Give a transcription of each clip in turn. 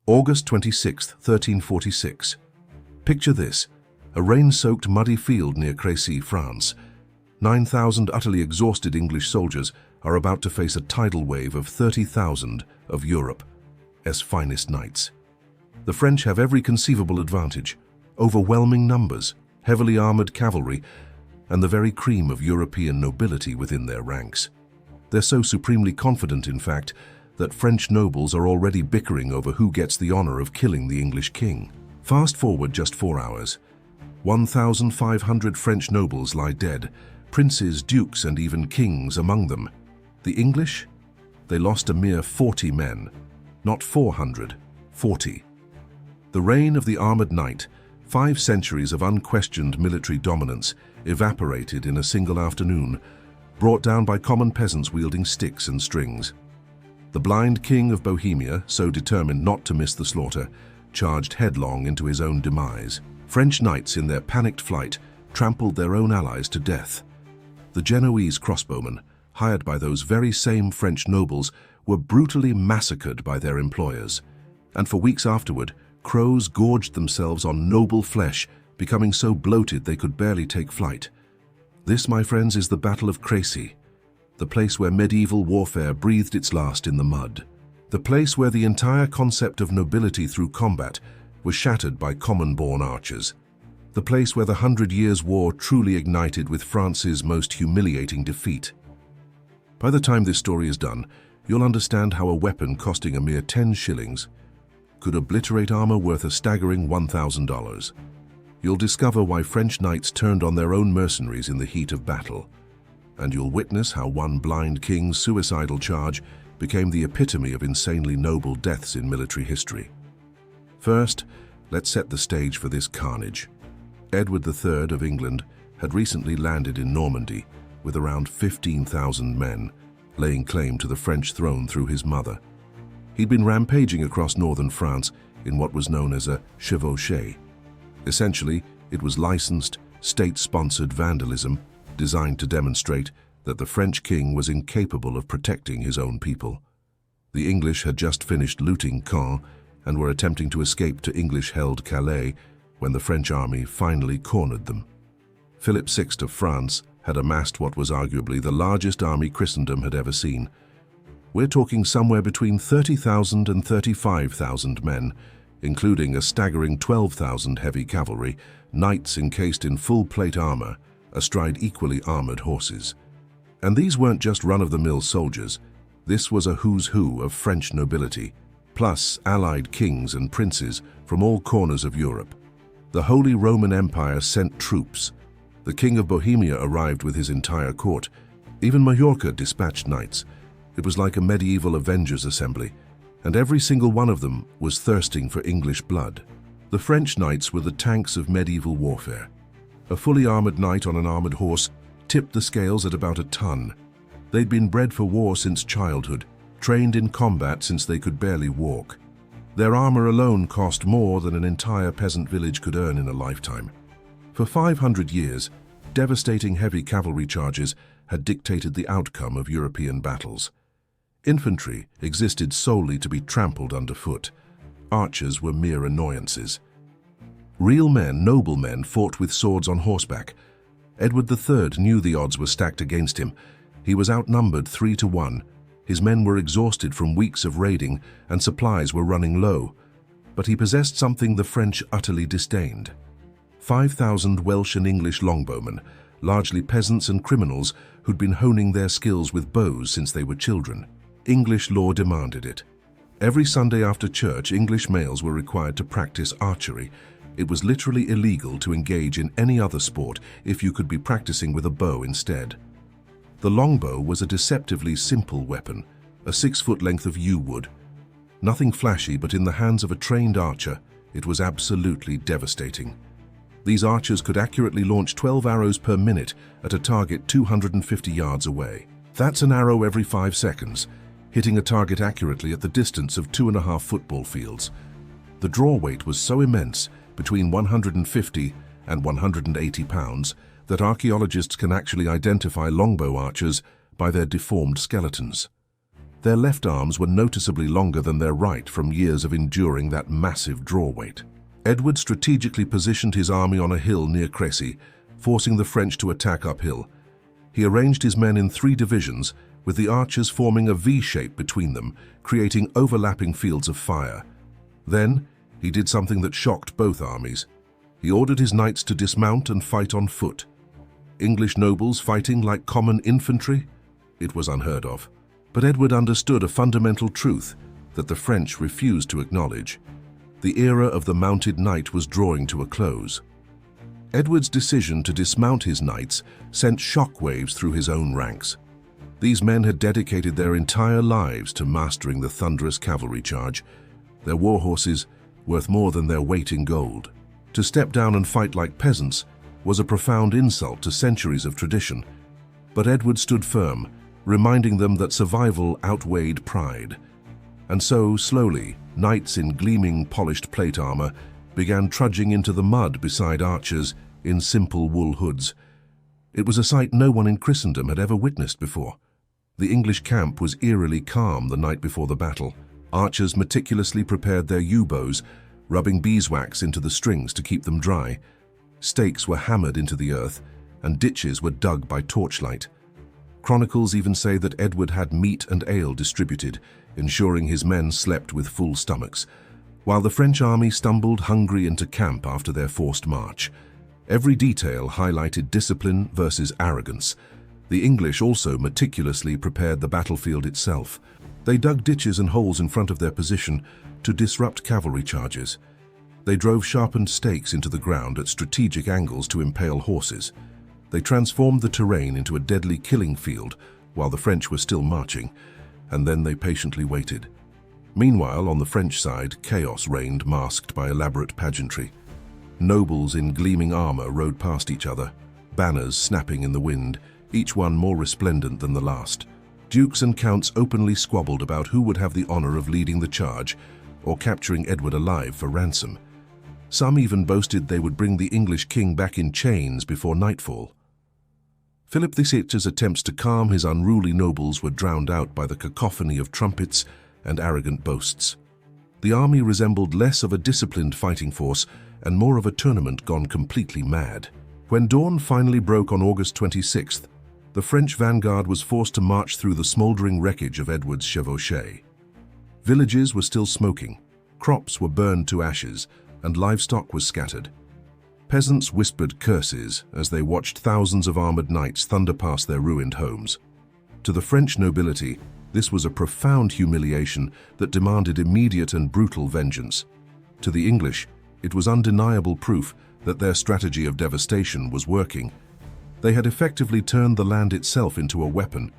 August 26, 1346. Picture this, a rain-soaked muddy field near Crécy, France. 9,000 utterly exhausted English soldiers are about to face a tidal wave of 30,000 of Europe's finest knights. The French have every conceivable advantage: overwhelming numbers, heavily armored cavalry, and the very cream of European nobility within their ranks. They're so supremely confident, in fact, that French nobles are already bickering over who gets the honor of killing the English king. Fast forward just 4 hours. 1,500 French nobles lie dead, princes, dukes, and even kings among them. The English? They lost a mere 40 men. Not 400, 40. The reign of the armored knight, 5 centuries of unquestioned military dominance, evaporated in a single afternoon, brought down by common peasants wielding sticks and strings. The blind King of Bohemia, so determined not to miss the slaughter, charged headlong into his own demise. French knights, in their panicked flight, trampled their own allies to death. The Genoese crossbowmen, hired by those very same French nobles, were brutally massacred by their employers. And for weeks afterward, crows gorged themselves on noble flesh, becoming so bloated they could barely take flight. This, my friends, is the Battle of Crecy, the place where medieval warfare breathed its last in the mud. The place where the entire concept of nobility through combat was shattered by common-born archers. The place where the 100 Years' War truly ignited with France's most humiliating defeat. By the time this story is done, you'll understand how a weapon costing a mere 10 shillings could obliterate armor worth a staggering $1,000. You'll discover why French knights turned on their own mercenaries in the heat of battle. And you'll witness how one blind king's suicidal charge became the epitome of insanely noble deaths in military history. First, let's set the stage for this carnage. Edward III of England had recently landed in Normandy with around 15,000 men, laying claim to the French throne through his mother. He'd been rampaging across northern France in what was known as a chevauchée. Essentially, it was licensed, state-sponsored vandalism designed to demonstrate that the French king was incapable of protecting his own people. The English had just finished looting Caen and were attempting to escape to English-held Calais when the French army finally cornered them. Philip VI of France had amassed what was arguably the largest army Christendom had ever seen. We're talking somewhere between 30,000 and 35,000 men, including a staggering 12,000 heavy cavalry, knights encased in full plate armor, astride equally armored horses. And these weren't just run-of-the-mill soldiers. This was a who's who of French nobility, plus allied kings and princes from all corners of Europe. The Holy Roman Empire sent troops. The King of Bohemia arrived with his entire court. Even Majorca dispatched knights. It was like a medieval Avengers assembly, and every single one of them was thirsting for English blood. The French knights were the tanks of medieval warfare. A fully armored knight on an armored horse tipped the scales at about a ton. They'd been bred for war since childhood, trained in combat since they could barely walk. Their armor alone cost more than an entire peasant village could earn in a lifetime. For 500 years, devastating heavy cavalry charges had dictated the outcome of European battles. Infantry existed solely to be trampled underfoot. Archers were mere annoyances. Real men, noble men, fought with swords on horseback. Edward III knew the odds were stacked against him. He was outnumbered 3 to 1. His men were exhausted from weeks of raiding, and supplies were running low. But he possessed something the French utterly disdained. 5,000 Welsh and English longbowmen, largely peasants and criminals who'd been honing their skills with bows since they were children. English law demanded it. Every Sunday after church, English males were required to practice archery. It was literally illegal to engage in any other sport if you could be practicing with a bow instead. The longbow was a deceptively simple weapon, a 6-foot length of yew wood. Nothing flashy, but in the hands of a trained archer, it was absolutely devastating. These archers could accurately launch 12 arrows per minute at a target 250 yards away. That's an arrow every 5 seconds, hitting a target accurately at the distance of 2.5 football fields. The draw weight was so immense, between 150 and 180 pounds, that archaeologists can actually identify longbow archers by their deformed skeletons. Their left arms were noticeably longer than their right from years of enduring that massive draw weight. Edward strategically positioned his army on a hill near Crécy, forcing the French to attack uphill. He arranged his men in 3 divisions, with the archers forming a V-shape between them, creating overlapping fields of fire. Then, he did something that shocked both armies. He ordered his knights to dismount and fight on foot. English nobles fighting like common infantry? It was unheard of. But Edward understood a fundamental truth that the French refused to acknowledge. The era of the mounted knight was drawing to a close. Edward's decision to dismount his knights sent shockwaves through his own ranks. These men had dedicated their entire lives to mastering the thunderous cavalry charge, their war horses worth more than their weight in gold. To step down and fight like peasants was a profound insult to centuries of tradition, but Edward stood firm, reminding them that survival outweighed pride. And so, slowly, knights in gleaming, polished plate armor began trudging into the mud beside archers in simple wool hoods. It was a sight no one in Christendom had ever witnessed before. The English camp was eerily calm the night before the battle. Archers meticulously prepared their yew-bows, rubbing beeswax into the strings to keep them dry. Stakes were hammered into the earth, and ditches were dug by torchlight. Chronicles even say that Edward had meat and ale distributed, ensuring his men slept with full stomachs, while the French army stumbled hungry into camp after their forced march. Every detail highlighted discipline versus arrogance. The English also meticulously prepared the battlefield itself. They dug ditches and holes in front of their position to disrupt cavalry charges. They drove sharpened stakes into the ground at strategic angles to impale horses. They transformed the terrain into a deadly killing field while the French were still marching, and then they patiently waited. Meanwhile, on the French side, chaos reigned, masked by elaborate pageantry. Nobles in gleaming armor rode past each other, banners snapping in the wind, each one more resplendent than the last. Dukes and counts openly squabbled about who would have the honor of leading the charge or capturing Edward alive for ransom. Some even boasted they would bring the English king back in chains before nightfall. Philip VI's attempts to calm his unruly nobles were drowned out by the cacophony of trumpets and arrogant boasts. The army resembled less of a disciplined fighting force and more of a tournament gone completely mad. When dawn finally broke on August 26th, the French vanguard was forced to march through the smoldering wreckage of Edward's chevauchée. Villages were still smoking, crops were burned to ashes, and livestock was scattered. Peasants whispered curses as they watched thousands of armored knights thunder past their ruined homes. To the French nobility, this was a profound humiliation that demanded immediate and brutal vengeance. To the English, it was undeniable proof that their strategy of devastation was working. They had effectively turned the land itself into a weapon.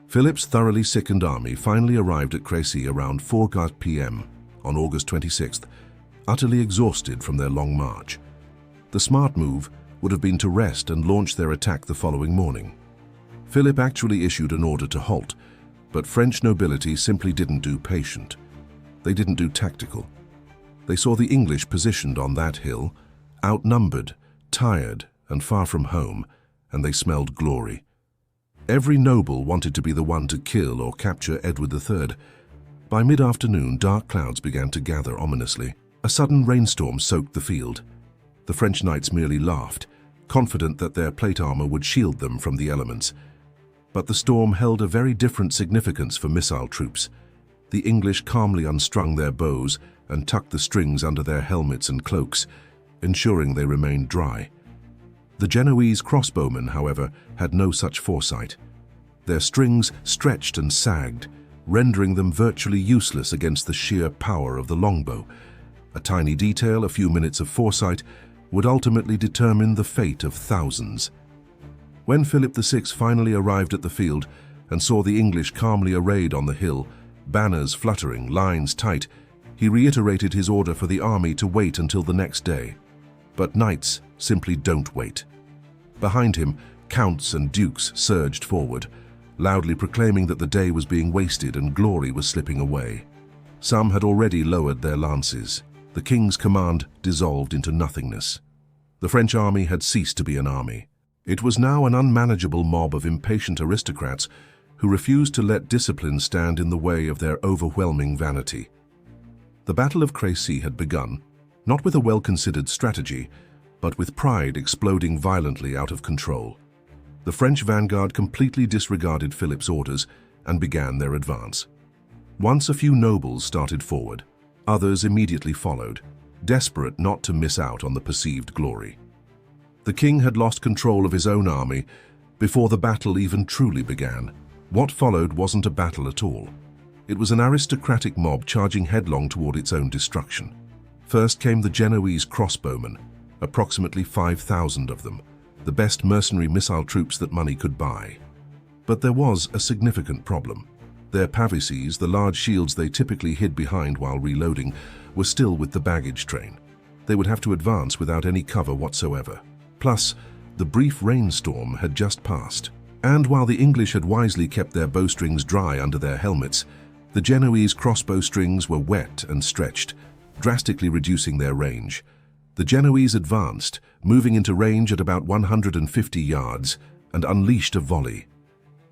Philip's thoroughly sickened army finally arrived at Crecy around 4 p.m. on August 26th, utterly exhausted from their long march. The smart move would have been to rest and launch their attack the following morning. Philip actually issued an order to halt, but French nobility simply didn't do patient. They didn't do tactical. They saw the English positioned on that hill, outnumbered, tired, and far from home, and they smelled glory. Every noble wanted to be the one to kill or capture Edward III. By mid-afternoon, dark clouds began to gather ominously. A sudden rainstorm soaked the field. The French knights merely laughed, confident that their plate armor would shield them from the elements. But the storm held a very different significance for missile troops. The English calmly unstrung their bows and tucked the strings under their helmets and cloaks, ensuring they remained dry. The Genoese crossbowmen, however, had no such foresight. Their strings stretched and sagged, rendering them virtually useless against the sheer power of the longbow. A tiny detail, a few minutes of foresight, would ultimately determine the fate of thousands. When Philip VI finally arrived at the field and saw the English calmly arrayed on the hill, banners fluttering, lines tight, he reiterated his order for the army to wait until the next day. But knights simply don't wait. Behind him, counts and dukes surged forward, loudly proclaiming that the day was being wasted and glory was slipping away. Some had already lowered their lances. The king's command dissolved into nothingness. The French army had ceased to be an army. It was now an unmanageable mob of impatient aristocrats who refused to let discipline stand in the way of their overwhelming vanity. The Battle of Crecy had begun, not with a well-considered strategy, but with pride exploding violently out of control. The French vanguard completely disregarded Philip's orders and began their advance. Once a few nobles started forward, others immediately followed, desperate not to miss out on the perceived glory. The king had lost control of his own army before the battle even truly began. What followed wasn't a battle at all. It was an aristocratic mob charging headlong toward its own destruction. First came the Genoese crossbowmen, approximately 5,000 of them, the best mercenary missile troops that money could buy. But there was a significant problem. Their pavises, the large shields they typically hid behind while reloading, were still with the baggage train. They would have to advance without any cover whatsoever. Plus, the brief rainstorm had just passed. And while the English had wisely kept their bowstrings dry under their helmets, the Genoese crossbow strings were wet and stretched, drastically reducing their range. The Genoese advanced, moving into range at about 150 yards, and unleashed a volley.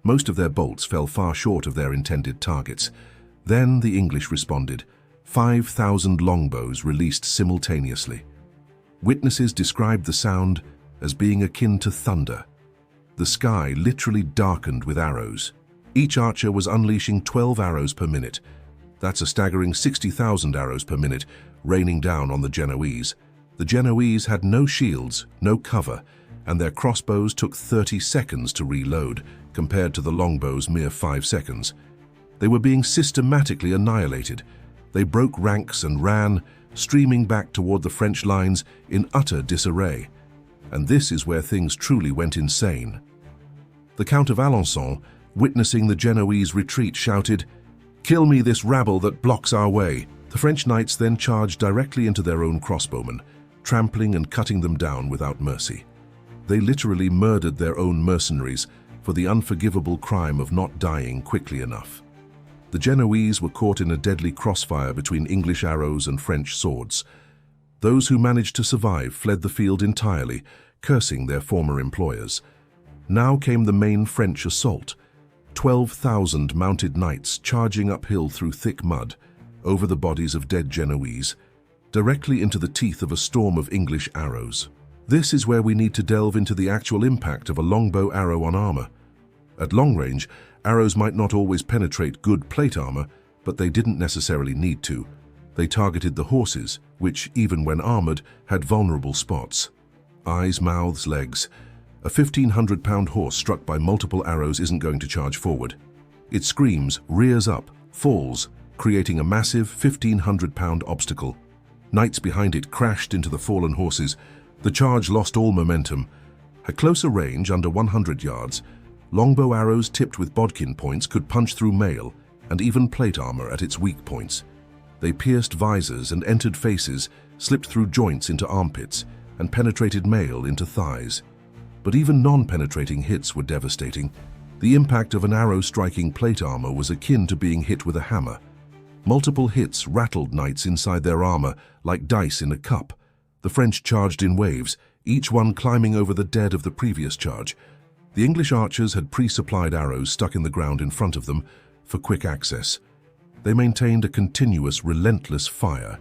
Most of their bolts fell far short of their intended targets. Then the English responded, 5,000 longbows released simultaneously. Witnesses described the sound as being akin to thunder. The sky literally darkened with arrows. Each archer was unleashing 12 arrows per minute. That's a staggering 60,000 arrows per minute, raining down on the Genoese. The Genoese had no shields, no cover, and their crossbows took 30 seconds to reload, compared to the longbows' mere 5 seconds. They were being systematically annihilated. They broke ranks and ran, streaming back toward the French lines in utter disarray. And this is where things truly went insane. The Count of Alençon, witnessing the Genoese retreat, shouted, "Kill me this rabble that blocks our way." The French knights then charged directly into their own crossbowmen, trampling and cutting them down without mercy. They literally murdered their own mercenaries for the unforgivable crime of not dying quickly enough. The Genoese were caught in a deadly crossfire between English arrows and French swords. Those who managed to survive fled the field entirely, cursing their former employers. Now came the main French assault. 12,000 mounted knights charging uphill through thick mud, over the bodies of dead Genoese, directly into the teeth of a storm of English arrows. This is where we need to delve into the actual impact of a longbow arrow on armor. At long range, arrows might not always penetrate good plate armor, but they didn't necessarily need to. They targeted the horses, which, even when armored, had vulnerable spots. Eyes, mouths, legs. A 1,500-pound horse struck by multiple arrows isn't going to charge forward. It screams, rears up, falls, creating a massive 1,500-pound obstacle. Knights behind it crashed into the fallen horses. The charge lost all momentum. At closer range, under 100 yards, longbow arrows tipped with bodkin points could punch through mail and even plate armor at its weak points. They pierced visors and entered faces, slipped through joints into armpits, and penetrated mail into thighs. But even non-penetrating hits were devastating. The impact of an arrow striking plate armor was akin to being hit with a hammer. Multiple hits rattled knights inside their armor like dice in a cup. The French charged in waves, each one climbing over the dead of the previous charge. The English archers had pre-supplied arrows stuck in the ground in front of them for quick access. They maintained a continuous, relentless fire.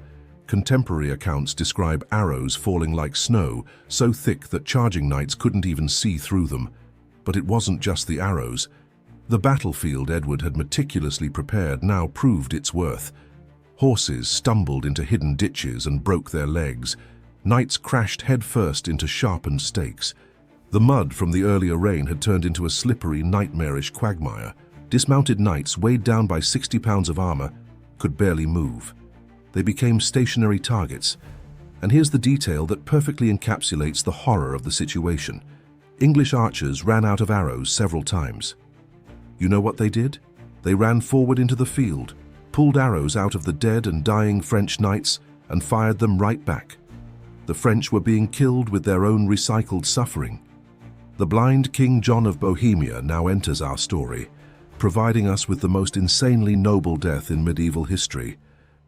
Contemporary accounts describe arrows falling like snow, so thick that charging knights couldn't even see through them. But it wasn't just the arrows. The battlefield Edward had meticulously prepared now proved its worth. Horses stumbled into hidden ditches and broke their legs. Knights crashed headfirst into sharpened stakes. The mud from the earlier rain had turned into a slippery, nightmarish quagmire. Dismounted knights, weighed down by 60 pounds of armor, could barely move. They became stationary targets. And here's the detail that perfectly encapsulates the horror of the situation. English archers ran out of arrows several times. You know what they did? They ran forward into the field, pulled arrows out of the dead and dying French knights, and fired them right back. The French were being killed with their own recycled suffering. The blind King John of Bohemia now enters our story, providing us with the most insanely noble death in medieval history.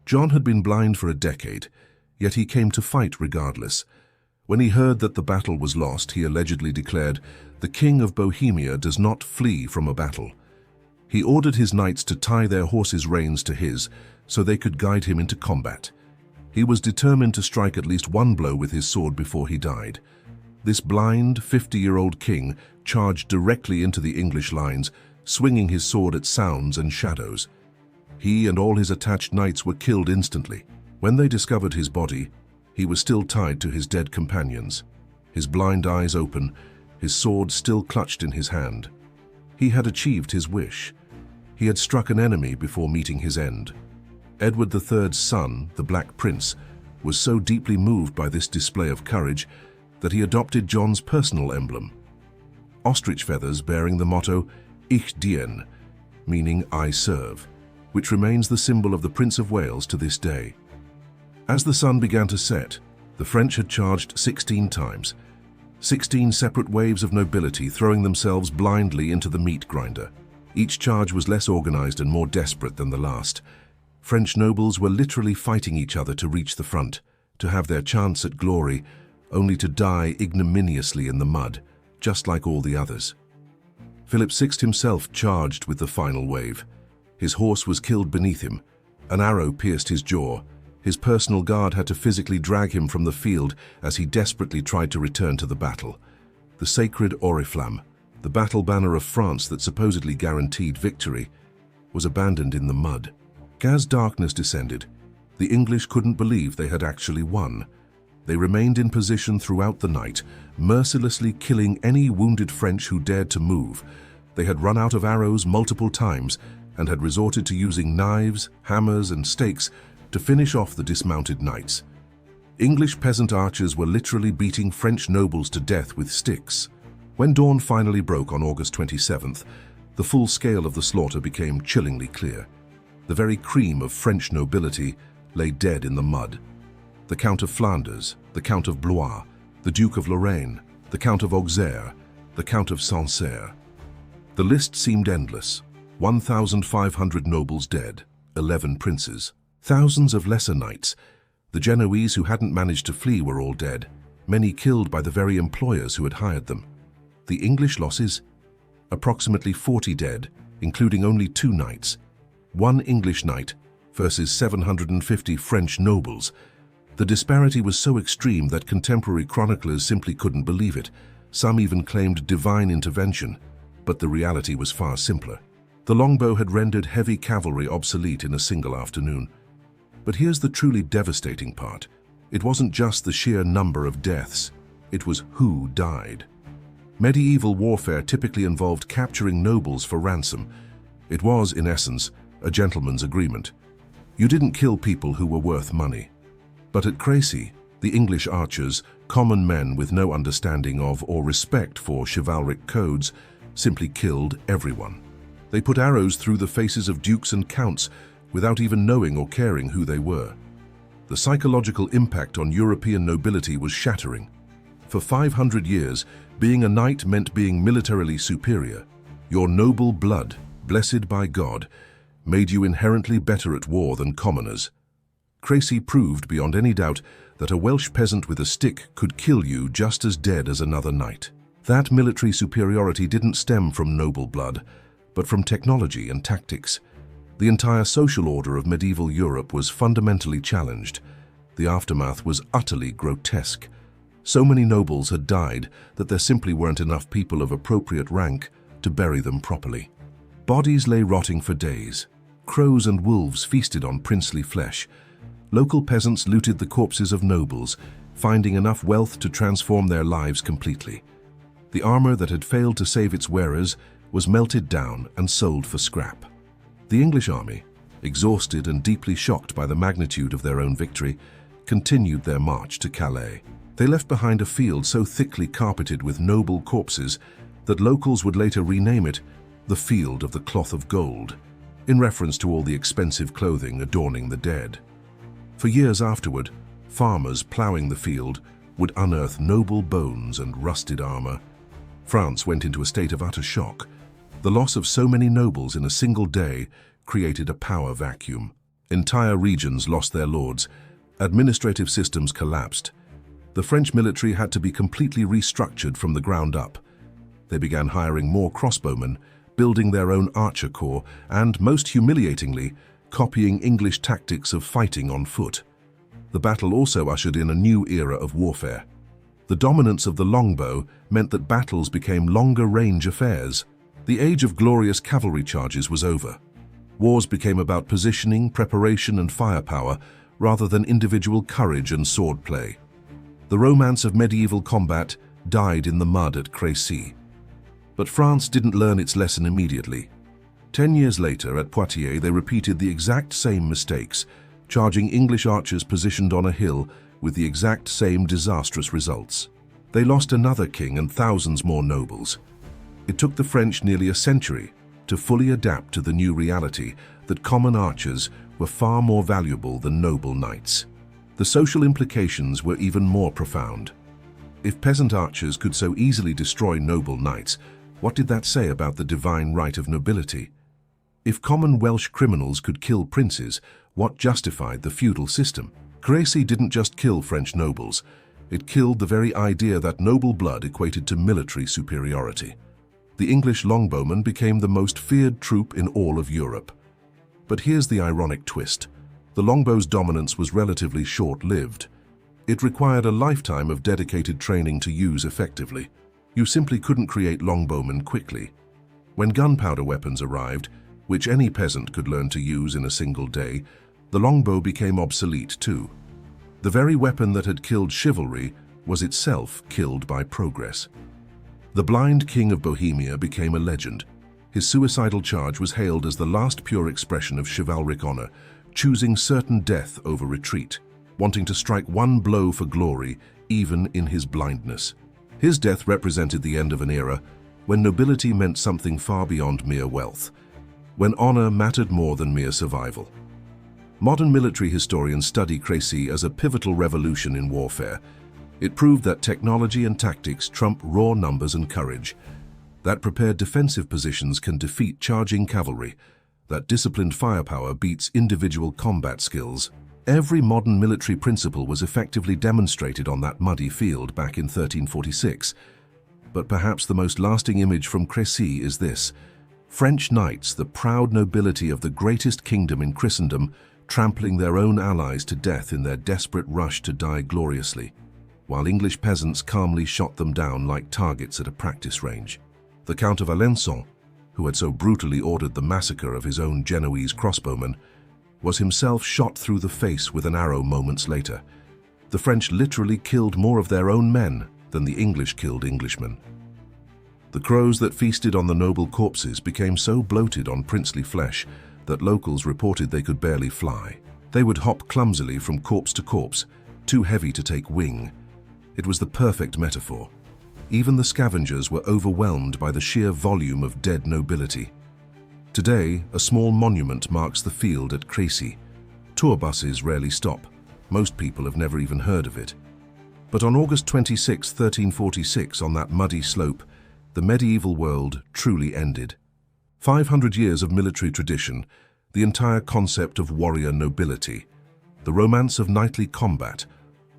John had been blind for a decade, yet he came to fight regardless. When he heard that the battle was lost, he allegedly declared, "The King of Bohemia does not flee from a battle." He ordered his knights to tie their horses' reins to his, so they could guide him into combat. He was determined to strike at least one blow with his sword before he died. This blind, 50-year-old king charged directly into the English lines, swinging his sword at sounds and shadows. He and all his attached knights were killed instantly. When they discovered his body, he was still tied to his dead companions, his blind eyes open, his sword still clutched in his hand. He had achieved his wish. He had struck an enemy before meeting his end. Edward III's son, the Black Prince, was so deeply moved by this display of courage that he adopted John's personal emblem, ostrich feathers bearing the motto Ich dien, meaning I serve, which remains the symbol of the Prince of Wales to this day. As the sun began to set, the French had charged 16 times, 16 separate waves of nobility throwing themselves blindly into the meat grinder. Each charge was less organized and more desperate than the last. French nobles were literally fighting each other to reach the front, to have their chance at glory, only to die ignominiously in the mud, just like all the others. Philip VI himself charged with the final wave. His horse was killed beneath him. An arrow pierced his jaw. His personal guard had to physically drag him from the field as he desperately tried to return to the battle. The sacred oriflamme, the battle banner of France that supposedly guaranteed victory, was abandoned in the mud. As darkness descended, the English couldn't believe they had actually won. They remained in position throughout the night, mercilessly killing any wounded French who dared to move. They had run out of arrows multiple times and had resorted to using knives, hammers, and stakes to finish off the dismounted knights. English peasant archers were literally beating French nobles to death with sticks. When dawn finally broke on August 27th, the full scale of the slaughter became chillingly clear. The very cream of French nobility lay dead in the mud. The Count of Flanders, the Count of Blois, the Duke of Lorraine, the Count of Auxerre, the Count of Sancerre. The list seemed endless. 1,500 nobles dead, 11 princes, thousands of lesser knights. The Genoese who hadn't managed to flee were all dead, many killed by the very employers who had hired them. The English losses? Approximately 40 dead, including only 2 knights. 1 English knight versus 750 French nobles. The disparity was so extreme that contemporary chroniclers simply couldn't believe it. Some even claimed divine intervention, but the reality was far simpler. The longbow had rendered heavy cavalry obsolete in a single afternoon. But here's the truly devastating part. It wasn't just the sheer number of deaths, it was who died. Medieval warfare typically involved capturing nobles for ransom. It was, in essence, a gentleman's agreement. You didn't kill people who were worth money. But at Crecy, the English archers, common men with no understanding of or respect for chivalric codes, simply killed everyone. They put arrows through the faces of dukes and counts without even knowing or caring who they were. The psychological impact on European nobility was shattering. For 500 years, being a knight meant being militarily superior. Your noble blood, blessed by God, made you inherently better at war than commoners. Crecy proved beyond any doubt that a Welsh peasant with a stick could kill you just as dead as another knight. That military superiority didn't stem from noble blood, but from technology and tactics. The entire social order of medieval Europe was fundamentally challenged. The aftermath was utterly grotesque. So many nobles had died that there simply weren't enough people of appropriate rank to bury them properly. Bodies lay rotting for days. Crows and wolves feasted on princely flesh. Local peasants looted the corpses of nobles, finding enough wealth to transform their lives completely. The armor that had failed to save its wearers was melted down and sold for scrap. The English army, exhausted and deeply shocked by the magnitude of their own victory, continued their march to Calais. They left behind a field so thickly carpeted with noble corpses that locals would later rename it the Field of the Cloth of Gold, in reference to all the expensive clothing adorning the dead. For years afterward, farmers ploughing the field would unearth noble bones and rusted armor. France went into a state of utter shock. The loss of so many nobles in a single day created a power vacuum. Entire regions lost their lords. Administrative systems collapsed. The French military had to be completely restructured from the ground up. They began hiring more crossbowmen, building their own archer corps and, most humiliatingly, copying English tactics of fighting on foot. The battle also ushered in a new era of warfare. The dominance of the longbow meant that battles became longer-range affairs. The age of glorious cavalry charges was over. Wars became about positioning, preparation, and firepower, rather than individual courage and swordplay. The romance of medieval combat died in the mud at Crécy. But France didn't learn its lesson immediately. 10 years later, at Poitiers, they repeated the exact same mistakes, charging English archers positioned on a hill with the exact same disastrous results. They lost another king and thousands more nobles. It took the French nearly a century to fully adapt to the new reality that common archers were far more valuable than noble knights. The social implications were even more profound. If peasant archers could so easily destroy noble knights, what did that say about the divine right of nobility? If common Welsh criminals could kill princes, what justified the feudal system? Crecy didn't just kill French nobles, it killed the very idea that noble blood equated to military superiority. The English longbowmen became the most feared troop in all of Europe. But here's the ironic twist. The longbow's dominance was relatively short-lived. It required a lifetime of dedicated training to use effectively. You simply couldn't create longbowmen quickly. When gunpowder weapons arrived, which any peasant could learn to use in a single day, the longbow became obsolete too. The very weapon that had killed chivalry was itself killed by progress. The blind King of Bohemia became a legend. His suicidal charge was hailed as the last pure expression of chivalric honor, choosing certain death over retreat, wanting to strike one blow for glory, even in his blindness. His death represented the end of an era when nobility meant something far beyond mere wealth, when honor mattered more than mere survival. Modern military historians study Crecy as a pivotal revolution in warfare. It proved that technology and tactics trump raw numbers and courage, that prepared defensive positions can defeat charging cavalry, that disciplined firepower beats individual combat skills. Every modern military principle was effectively demonstrated on that muddy field back in 1346. But perhaps the most lasting image from Crecy is this: French knights, the proud nobility of the greatest kingdom in Christendom, trampling their own allies to death in their desperate rush to die gloriously, while English peasants calmly shot them down like targets at a practice range. The Count of Alençon, who had so brutally ordered the massacre of his own Genoese crossbowmen, was himself shot through the face with an arrow moments later. The French literally killed more of their own men than the English killed Englishmen. The crows that feasted on the noble corpses became so bloated on princely flesh that locals reported they could barely fly. They would hop clumsily from corpse to corpse, too heavy to take wing. It was the perfect metaphor. Even the scavengers were overwhelmed by the sheer volume of dead nobility. Today, a small monument marks the field at Crecy. Tour buses rarely stop. Most people have never even heard of it. But on August 26, 1346, on that muddy slope, the medieval world truly ended. 500 years of military tradition, the entire concept of warrior nobility, the romance of knightly combat,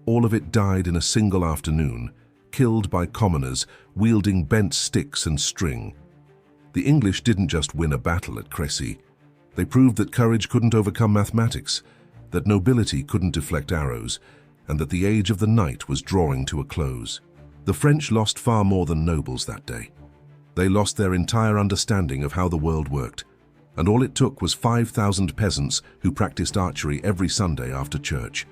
all of it died in a single afternoon, killed by commoners wielding bent sticks and string. The English didn't just win a battle at Crecy. They proved that courage couldn't overcome mathematics, that nobility couldn't deflect arrows, and that the age of the knight was drawing to a close. The French lost far more than nobles that day. They lost their entire understanding of how the world worked, and all it took was 5,000 peasants who practiced archery every Sunday after church.